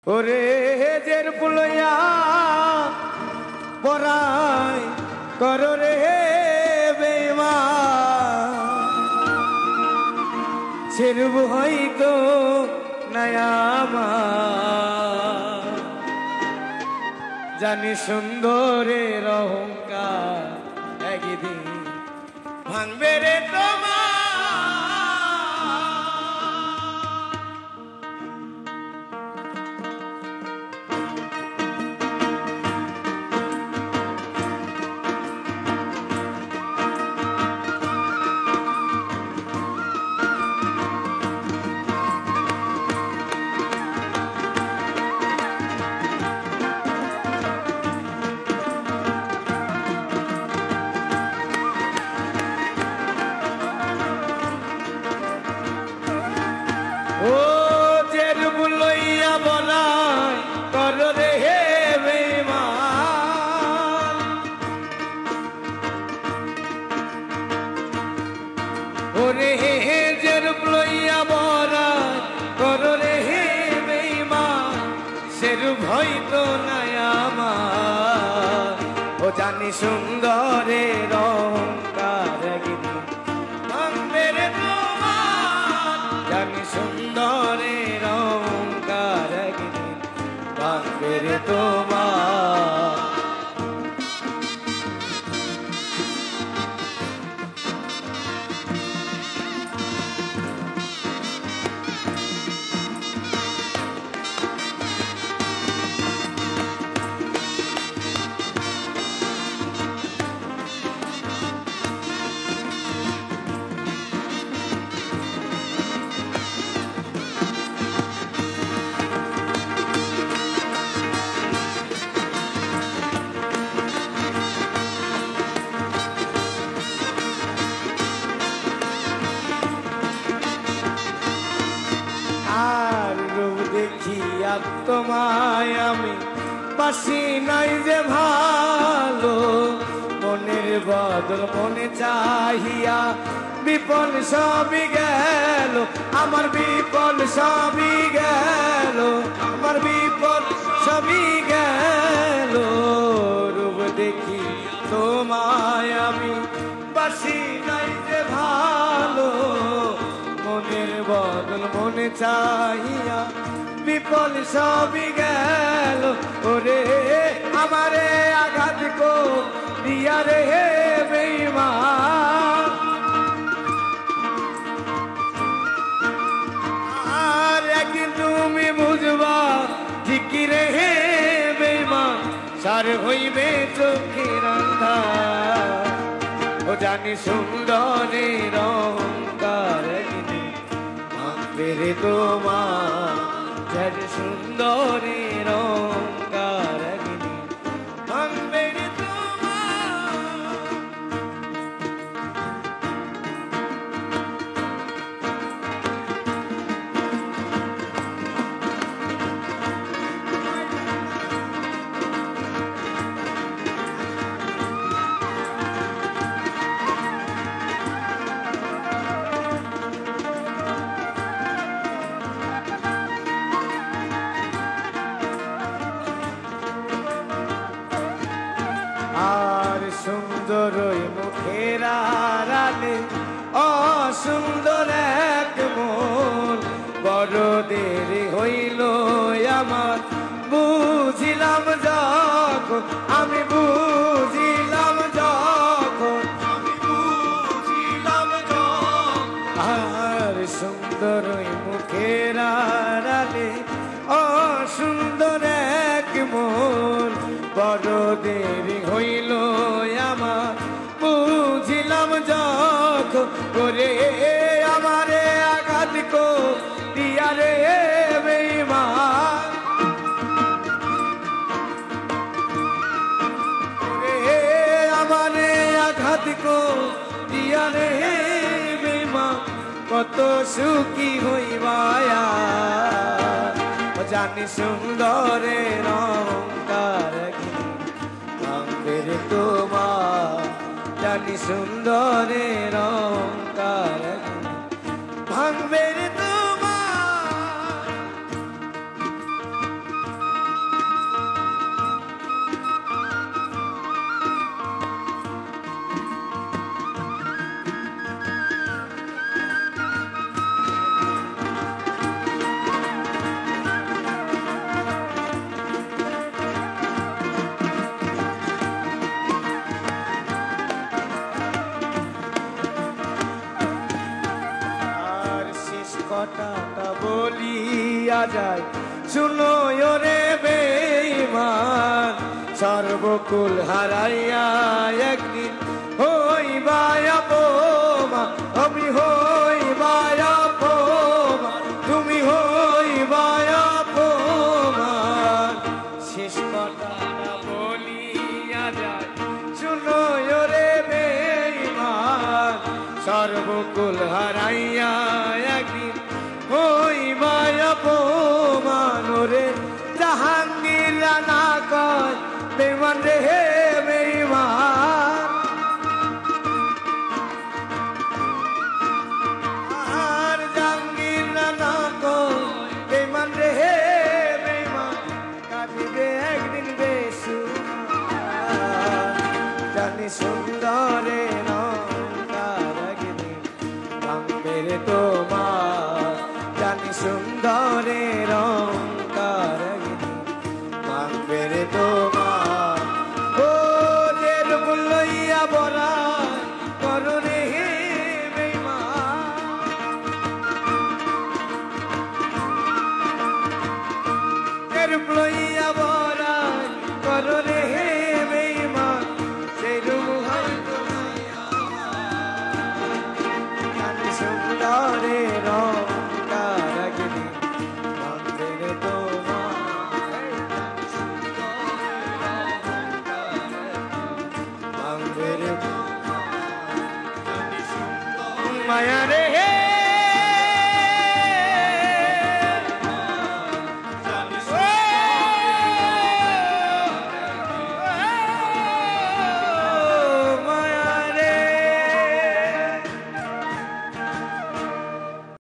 ওরে জের পুলইয়া পরাই কর রে বেঈমান ছেড়ব হয়তো নায়ামা জানি সুন্দরের অহংকার একদিন ভাঙবে রে তোমার। ও জের বুলইয়া বলাই কর রে বেঈমান ওরে জের বুলইয়া বলাই কর রে বেঈমান সের ভয় তো নাই আমার ও জানি সুন্দরের অহংকার গিনি ভাঙবে রে তোমার জানি সুন্দরের অহংকার গিনি ভাঙবে রে তোমার। আর রূপ দেখিয়া তোমায় আমি বাসি নাই যে ভালো মনের বদল মনে চাহিয়া বিপল সবই গেল আমার বিপল সবই গেল আমার বিপল সবই গেল রূপ দেখি তোমায় আমি বাসি নাই যে ভালো মনের বদল মনে চাহিয়া বিপল সবই গেল ওরে আমারে আঘাত কো দিয়া রে বেঈমান আর একদিন তুমি বুঝবা ঠিকই রে বেঈমান সার হইবে চোখের আন্ধার ও জানি সুন্দরের অহংকার ভাঙবে রে তোমার জানি সুন্দরের অহংকার ভাঙবে রে তোমার। আর সুন্দর মুখের আড়ালে অসুন্দর এক মন বড় দেরি হইল আমার বুঝিলাম যখন আমি বুঝিলাম যখন আমি বুঝিলাম যখন আর সুন্দর মুখের আড়ালে অসুন্দর এক মন বড় দেরি হইল আমার বুঝিলাম যখন করে আমারে আঘাত কো দিয়া রে বেঈমান আমারে আঘাত কো দিয়া রে বেঈমান কত সুখী হইবায়া জানি সুন্দরের অহংকার ভাঙবে রে তোমার জানি সুন্দরের অহংকার ভাঙবে রে তোমার। যায় শুনো রে বেঈমান সর্বকুল হারাইয়া একদিন হইবা অপমান আমি হইবা অপমান তুমি হইবা অপমান শেষ কথাটা বলিয়া যায় শুনো রে বেঈমান সর্বকুল হারাইয়া একদিন হইবা অপমান রে জাহাঙ্গীর রানা কয় বেঈমান রে হে বেঈমান আর জাহাঙ্গীর রানা কয় বেঈমান রে হে বেঈমান কাঁদিবে একদিন বেসুমার জানি সুন্দরে নৌকার একদিন ভাঙবে রে তোমার জানি সুন্দরে রঙকার ভাঙবে রে তোমার ও যে রূপ লইয়া বরা করো রে বেঈমান যে রূপ লইয়া বরা করো রে বেঈমান সেই রূপ হয়তো জানি সুন্দরে রঙকার একদিন ভাঙবে রে তোমার ভাঙবে রে মায়া রে